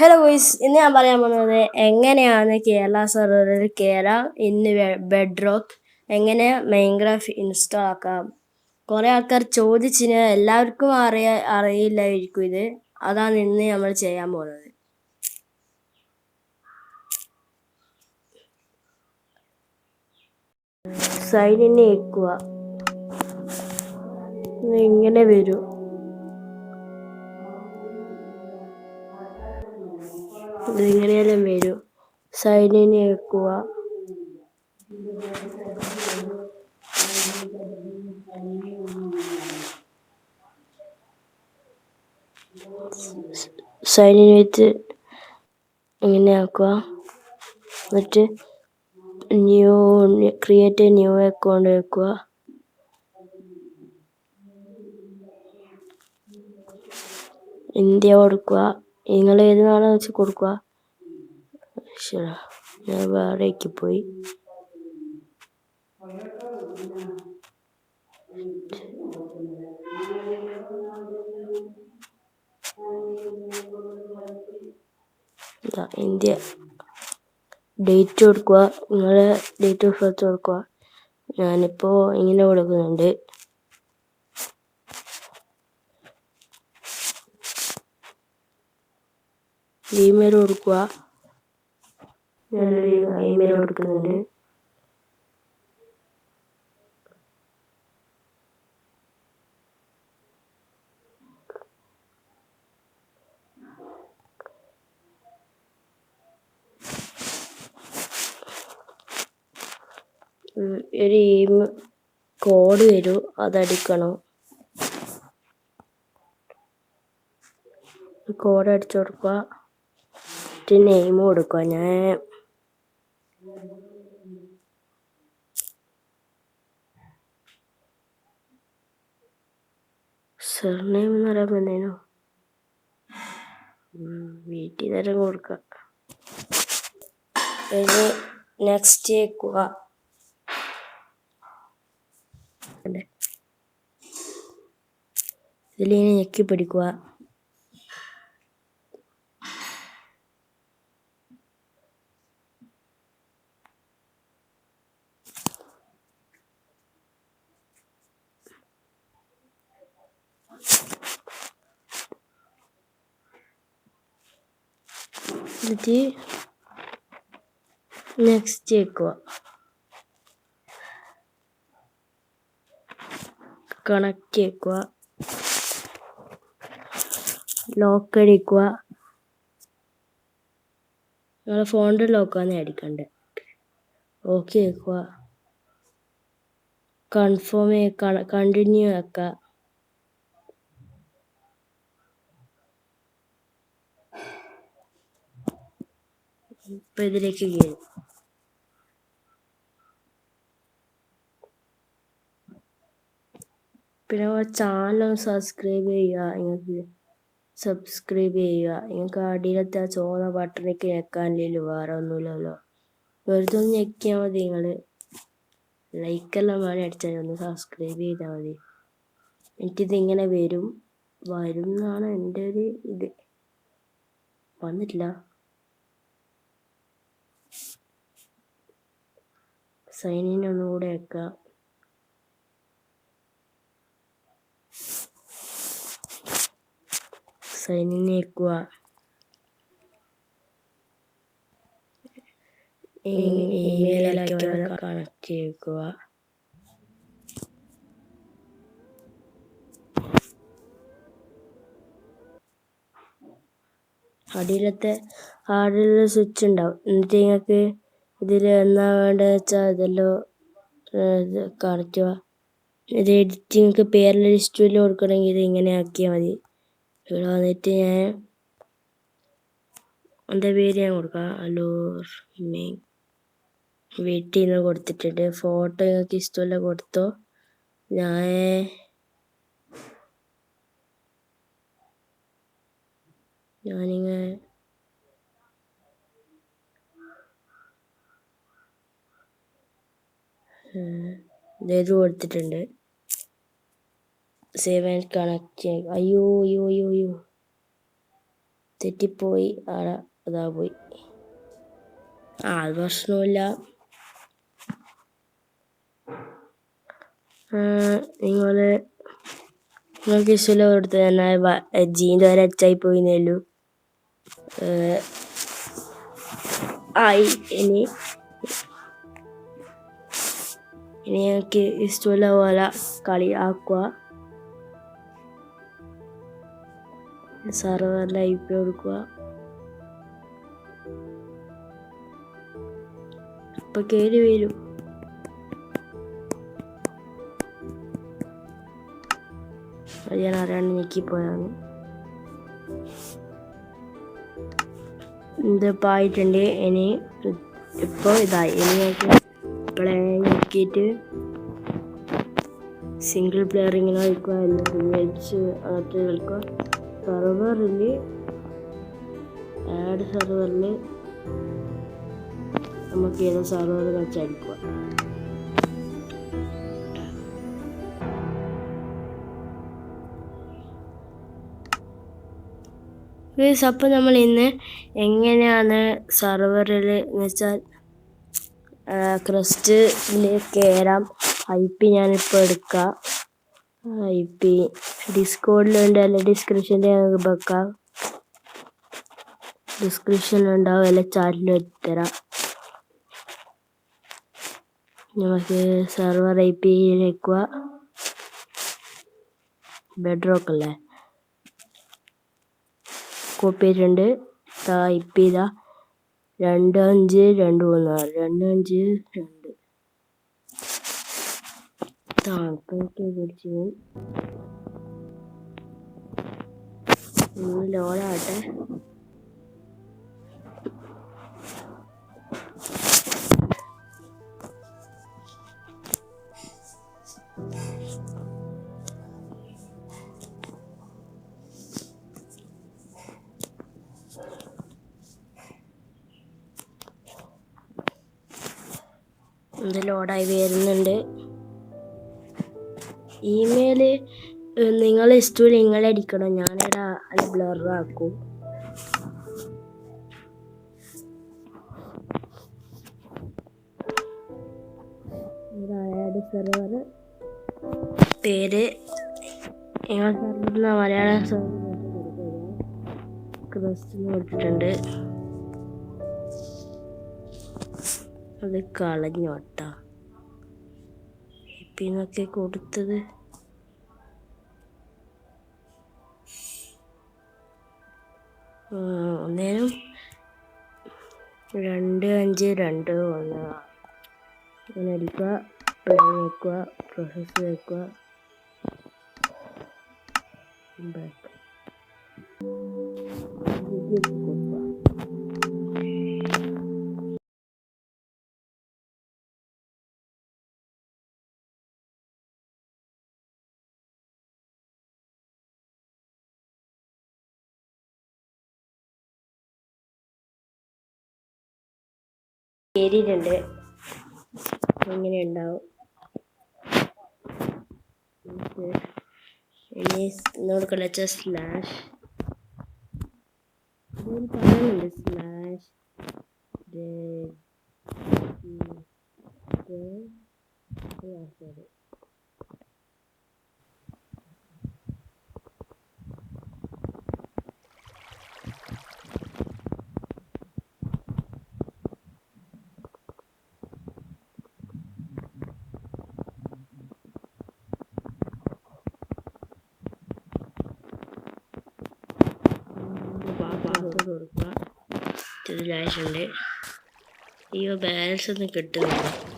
Hello ഗോയ്സ്, ഇന്ന് ഞാൻ പറയാൻ പോകുന്നത് എങ്ങനെയാണ് കേരള സെർവറിൽ കയറാം, ഇന്ന് ബെഡ്റോക്ക് എങ്ങനെ മൈൻക്രാഫ്റ്റ് ഇൻസ്റ്റാൾ ആക്കാം. കുറേ ആൾക്കാർ ചോദിച്ചിന്, എല്ലാവർക്കും അറിയില്ലായിരിക്കും ഇത്. അതാണ് ഇന്ന് നമ്മൾ ചെയ്യാൻ പോകുന്നത്. സൈനിനെ വെക്കുക, ഇങ്ങനെ വരും. ഇങ്ങനെയെല്ലാം വരും. സൈനിനെ വെക്കുക. സൈനിന് വെച്ച് ഇങ്ങനെ ആക്കുക. എന്നിട്ട് ക്രിയേറ്റ് ന്യൂ അക്കൗണ്ട് വെക്കുക. ഇന്ത്യ കൊടുക്കുക. നിങ്ങൾ ഏതിനാണോ വെച്ച് കൊടുക്കുക. ഞാൻ വേറേക്ക് പോയി. ഇന്ത്യ ഡേറ്റ് കൊടുക്കുക. നിങ്ങളെ ഡേറ്റ് ഓഫ് ബർത്ത് കൊടുക്കുക. ഞാനിപ്പോൾ ഇങ്ങനെ കൊടുക്കുന്നുണ്ട്. ഇമെയിൽ കൊടുക്കുക. ഞാനൊരു ഇമെയിൽ കൊടുക്കുന്നുണ്ട്. ഒരു കോഡ് വരും, അതടിക്കണം. കോഡ് അടിച്ചു കൊടുക്കുക. നെയിം കൊടുക്കുക. ഞാൻ സർനെയിം എന്ന് പറയാൻ വന്നേനോ, വീട്ടിൽ തരം കൊടുക്കുക. പിന്നെ നെക്സ്റ്റ് വെക്കുക. ഇതിലിങ്ങനെ ഞെക്കി പിടിക്കുക. എന്നിട്ട് നെക്സ്റ്റ് വെക്കുക. കണക്റ്റ് വെക്കുക. ലോക്ക് അടിക്കുക. നിങ്ങളെ ഫോണിൻ്റെ ലോക്കാണ് അടിക്കണ്ടേ. ഓക്കെ വെക്കുക. കൺഫേം കണ്ടിന്യൂ ആക്കുക. ഇപ്പം ഇതിലേക്ക് കയറും. പിന്നെ ചാനൽ സബ്സ്ക്രൈബ് ചെയ്യുക. നിങ്ങൾക്ക് അടിയിലത്തെ ആ ചുവന്ന ബട്ടണിലേക്ക് ഞെക്കാനില്ലല്ലോ, വേറെ ഒന്നുമില്ലല്ലോ. വെറുതെ ഒന്ന് ഞെക്കിയാൽ മതി. നിങ്ങൾ ലൈക്കെല്ലാം വേണേൽ അടിച്ചാൽ ഒന്ന് സബ്സ്ക്രൈബ് ചെയ്താൽ മതി. എനിക്കിതിങ്ങനെ വരും എന്നാണ് എൻ്റെ ഒരു ഇത്. വന്നിട്ടില്ല. സൈനിൻ ഒന്നുകൂടെ വെക്കാം. സൈനിൻ വെക്കുക. ഇമെയിലാക്കി കണക്ട് ചെയ്യുക. അടിയിലത്തെ സ്വിച്ച് ഉണ്ടാവും. എന്നിട്ട് നിങ്ങൾക്ക് ഇതിൽ എന്നാ വേണ്ടത് വെച്ചാൽ ഇതെല്ലാം കാണിക്കുക. ഇത് എഡിറ്റിങ്ങൾക്ക് പേരിൽ ലിസ്റ്റിൽ കൊടുക്കണമെങ്കിൽ ഇത് ഇങ്ങനെ ആക്കിയാൽ മതി. ഇവിടെ വന്നിട്ട് ഞാൻ എൻ്റെ പേര് ഞാൻ കൊടുക്കാം. വീട്ടിൽ നിന്ന് കൊടുത്തിട്ടുണ്ട്. ഫോട്ടോ നിങ്ങൾക്ക് ഇഷ്ടമല്ല കൊടുത്തോ. ഞാനിങ്ങനെ ഇത് കൊടുത്തിട്ടുണ്ട്. സേവ് ആൻഡ് കണക്ട് ചെയ്യുക. അയ്യോ തെറ്റിപ്പോയി. അതാ പോയി. അത് പ്രശ്നമില്ല. നിങ്ങൾക്ക് ഇഷ്ടമുള്ള കൊടുത്ത് തന്നെ ജീൻ്റെ വരെ അച്ചായി പോയിന്നേ ഉള്ളൂ. ഇനി ഞങ്ങൾക്ക് ഇഷ്ടമുള്ള പോലെ കളി ആക്കുക. സർവറിൽ IP കൊടുക്കുക. ഇപ്പൊ കയറി വരും. ഞാൻ അറിയാണ്ട് ഞെക്കിപ്പോയാണ്. ഇതിപ്പോൾ ആയിട്ടുണ്ട്. ഇനി ഇപ്പോൾ ഇതായി. ഇനി ഞങ്ങൾക്ക് പ്ലേ ഞെക്കിയിട്ട് സിംഗിൾ പ്ലെയർ ഇങ്ങനെ കളിക്കുക, അല്ലെങ്കിൽ വെച്ച് അങ്ങനത്തെ കളിക്കുക. സർവറിൽ ആഡ് സർവറിൽ നമുക്ക് ഏതോ സർവർ വെച്ചടിക്കുക. അപ്പോൾ നമ്മൾ ഇന്ന് എങ്ങനെയാണ് സർവറിൽ എന്ന് വെച്ചാൽ ക്രസ്റ്റിൽ കയറാം. IP ഞാനിപ്പോൾ എടുക്കാം. IP ഡിസ്കോഡിലുണ്ട്, അല്ല ഡിസ്ക്രിപ്ഷനിൽ വെക്കാം. ഡിസ്ക്രിപ്ഷനിലുണ്ടാവും, അല്ല ചാറ്റിൽ എത്തിത്തരാം. നമുക്ക് സർവർ IP വെക്കുക. ബെഡ്റോക്ക് അല്ലേ, കോപ്പി ചെയ്തിട്ടുണ്ട്. IP ഇതാ 25236 252. തണുപ്പൊക്കെ കുടിച്ച് ലോഡാവട്ടെ. ഇത് ലോഡായി വരുന്നുണ്ട്. ഇമെയിൽ നിങ്ങൾ ഇഷ്ടം നിങ്ങളടിക്കണം. ഞാനിവിടെ അത് ബ്ലറാക്കും. സെർവർ പേര് ഞങ്ങൾ സെർവറിൽ മലയാള ക്രസ്റ്റ് കൊടുത്തിട്ടുണ്ട്. അത് കളഞ്ഞോട്ടാ ഇപ്പിന്നൊക്കെ കൊടുത്തത്. ഒന്നേരം 2521 ഇങ്ങനെ അടിക്കുക. പ്ലേ വെക്കുക, പ്രോസസ്സ് വെക്കുക, ബാക്ക് കേറിയിട്ടുണ്ട്. ഇങ്ങനെ ഉണ്ടാവും. ഇനി നോക്കല സ്ലാഷ് പറയുന്നുണ്ട്. സ്ലാഷ് കൊടുക്കുക. ഇതിലായിട്ടുണ്ട്. ഈ ബാലൻസ് ഒന്നും കിട്ടുന്നില്ല.